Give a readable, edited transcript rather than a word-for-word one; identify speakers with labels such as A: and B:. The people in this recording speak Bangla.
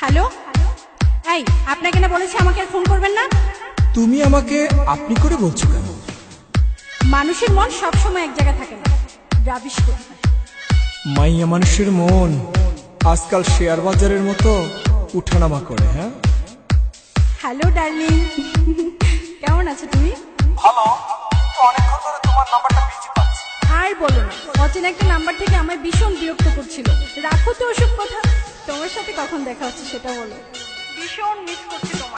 A: হ্যালো, এই আপনাকে না বলেছি আমাকে আর ফোন করবেন না।
B: তুমি আমাকে আপনি করে বলছো কেন?
A: মানুষের মন সবসময় এক জায়গায় থাকে না, রাবিশ করতে হয়।
B: মাইয়া মানুষের মন আজকাল শেয়ার বাজারের মতো উঠানামা করে। হ্যাঁ,
A: হ্যালো ডার্লিং, কেমন আছো তুমি?
B: ভালো। অনেকক্ষণ ধরে তোমার নাম্বারটা বিজি পাচ্ছি।
A: আর বলো না, অচেনা একটা নাম্বার থেকে আমায় ভীষণ বিরক্ত করছিল। রাখো তো ওসব কথা, তোমার সাথে কখন দেখা হচ্ছে সেটা বলো। ভীষণ মিস করছি তোমার।